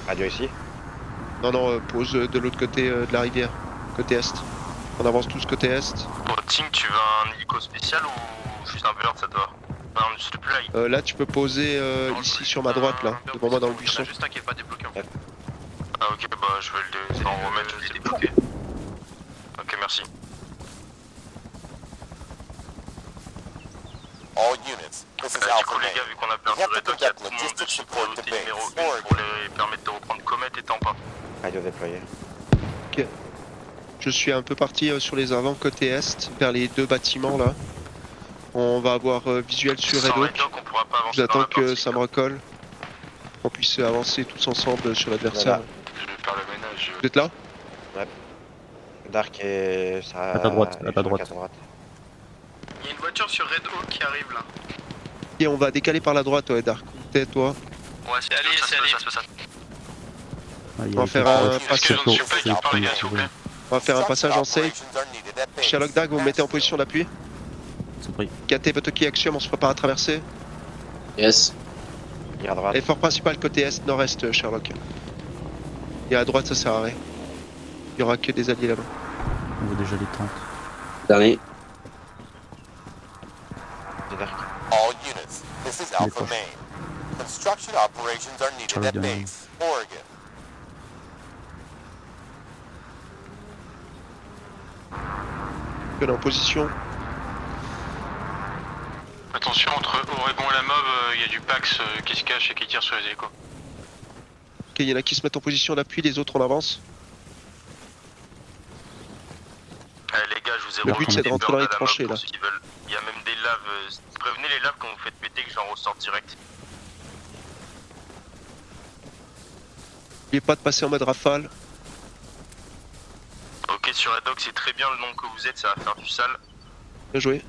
Radio ici. Non, non, pose de l'autre côté de la rivière, côté est. On avance tous côté est. Pour Ting, tu veux un hélico spécial ou juste un bird, ça te va? Non, je sais plus là. Là, tu peux poser ici sur ma droite, là, devant moi dans le buisson. Juste un qui est pas débloqué en fait. Ah ok, bah je vais en remettre, je vais débloquer. Ok, merci. All units, this is Du Alpha coup les gars, Main. vu qu'on a We perdu have to Red Dog, il y a conduct tout le monde logistic dessus pour support l'autre to numéro base, 1 pour Oregon. les permettre de reprendre Comet et Tampa. Radio déployé. Ok. Je suis un peu parti sur les avants côté est, vers les deux bâtiments là. On va avoir visuel sur Red Sans Red Oak. Dog, on pourra pas avancer dans J'attends la que partie, ça les me gars. recolle. Qu'on puisse avancer tous ensemble sur l'adversaire. Voilà. Je vais faire le ménage. Vous êtes là? Dark et ça. À ta droite, à ta droite. Il y a une voiture sur Red Oak qui arrive là. Et on va décaler par la droite, ouais, Dark. T'es toi. Ouais, c'est allé, c'est allé. On va faire un Est-ce que je ne suis pas qui parle les gars, s'il vous plaît? On va faire un passage en safe. Operations are needed at base. Sherlock Dag, vous vous mettez en position d'appui. C'est pris. Kate, Botoki, Axiom, on se prépare à traverser. Yes. Il à droite. Effort principal côté est, nord-est, Sherlock. Et à droite, ça sert à rien. Il y aura que des alliés là-bas. On voit déjà les tentes. Dernier. C'est Dark. All units, this is Alpha Main. Construction operations are needed Charlie at Daniel. base, Oregon. On est en position. Attention, entre Oregon et la mob, il y a du Pax qui se cache et qui tire sur les hélicos. Ok, il y en a qui se mettent en position d'appui, les autres on avance. Les gars, je vous ai Le but, remis c'est de des rentrer birds dans les à la tranchées, mob pour là. ceux qui veulent. Il y a même des laves. Prévenez les laves quand vous faites péter que j'en ressors direct. N'oubliez pas de passer en mode rafale. Ok, sur Red Dog, c'est très bien le nom que vous êtes, ça va faire du sale. Bien joué.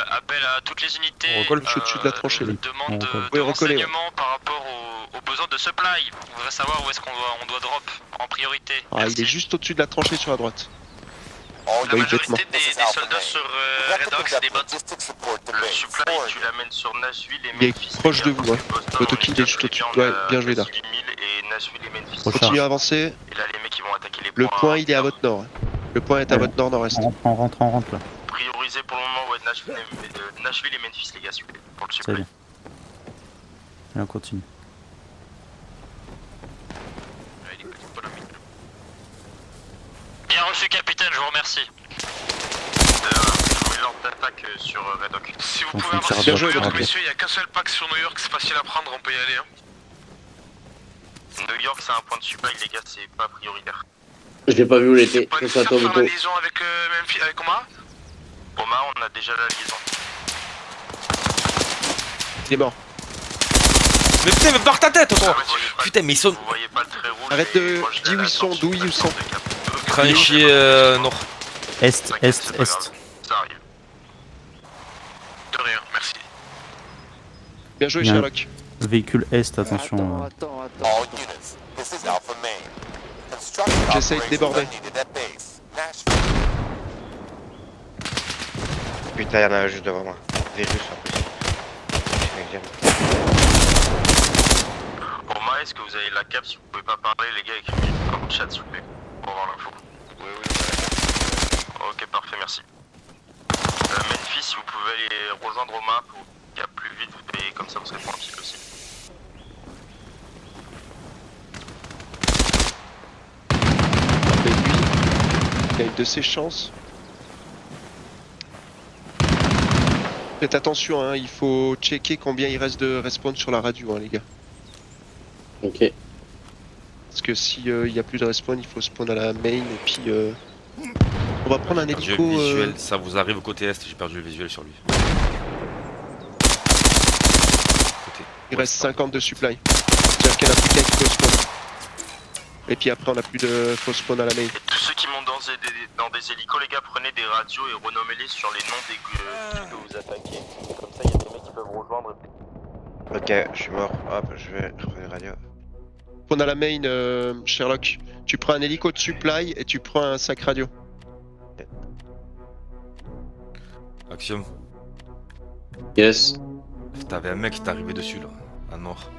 Appel à toutes les unités. On recolle, je suis au-dessus de la tranchée, là. Demande On de, recolle. de Oui, recoller, renseignements par rapport aux besoins de supply. On voudrait savoir où est-ce qu'on doit drop en priorité. Ah, il est juste au-dessus de la tranchée sur la droite. All La Oui, units, majorité bêtement. this is des Alpha soldats Main. sur We have Red to Dog, c'est des conduct bateaux. logistic support to Le base, supply, tu Oregon. l'amènes sur Nashville et Il est Memphis. proche les de gars, vous, ouais. parce que Boston, Botoki, on il est déjà juste très au-dessus. bien, Ouais, on a bien joué, 18 Dark. 000 et Nashville et Memphis. Recharge. Continuez à avancer. Et là, les mecs, ils vont attaquer les Le points. point, il est à votre nord. Le point est à Ouais. votre nord-nord-est. On rentre là. Priorisé pour le moment, ouais, Nashville et Memphis, les gars, s'il vous plaît, pour le C'est supply. bien. Et on continue. Bien reçu, capitaine, je vous remercie. Je mets l'ordre d'attaque sur Red Oak. Si vous On pouvez fout le avancer tir à sur droite, New York, rapide. messieurs, il n'y a qu'un seul pack sur New York, c'est facile à prendre, on peut y aller. New York, c'est un point de supply, les gars, c'est pas prioritaire. Je l'ai pas vu où il était. Pas C'est nécessaire ça, de faire la Tobuto. liaison avec Memphis, avec Omaha. Omaha, on a déjà la liaison. Il est mort. Mais putain, mais barre ta tête, toi. Vous voyez pas- Putain, mais ils sont. Vous voyez pas le trait rouge. Arrête et de- moi, je dis vais où à ils sont, la d'où ils sont. Train de chier nord. Est, T'inquiète, est, c'est pas grave. est. Ça arrive. De rien, merci. Bien joué, Bien. Sherlock. Véhicule est, attention. All units, this is Alpha Main. Construction J'essaye de operations déborder. are needed at base, Nashville. Putain, il y en a un juste devant moi. Des Russes en plus. Deuxième. Omaha, est-ce que vous avez la cap? Si vous pouvez pas parler, les gars, écrivez dans le chat, s'il vous plaît. Pour avoir l'info. Oui, ok, parfait, merci. Memphis, si vous pouvez aller rejoindre Omaha pour cap plus vite, et comme ça vous serez tranquille aussi. Mais lui, il a une de ses chances. Faites attention, hein, il faut checker combien il reste de respawn sur la radio, hein, les gars. Ok. Parce que si il y a plus de respawn, il faut spawn à la main et puis on va prendre un J'ai perdu hélico. le visuel, ça vous arrive au côté est, j'ai perdu le visuel sur lui. Côté Il ouest, reste 50 de supply. C'est-à-dire qu'il n'y en a plus qu'un qui peut spawn. Et puis après on a plus de faux spawn à la main. Et tous ceux qui montent dans des hélicos, les gars, prenez des radios et renommez-les sur les noms des villes que vous attaquez. Comme ça, il y a des mecs qui peuvent rejoindre. Ok, je suis mort. Hop, je vais reprendre la radio. On a la main, Sherlock. Tu prends un hélico de supply et tu prends un sac radio. Axiom, Yes. t'avais un mec qui t'est arrivé dessus là, à nord.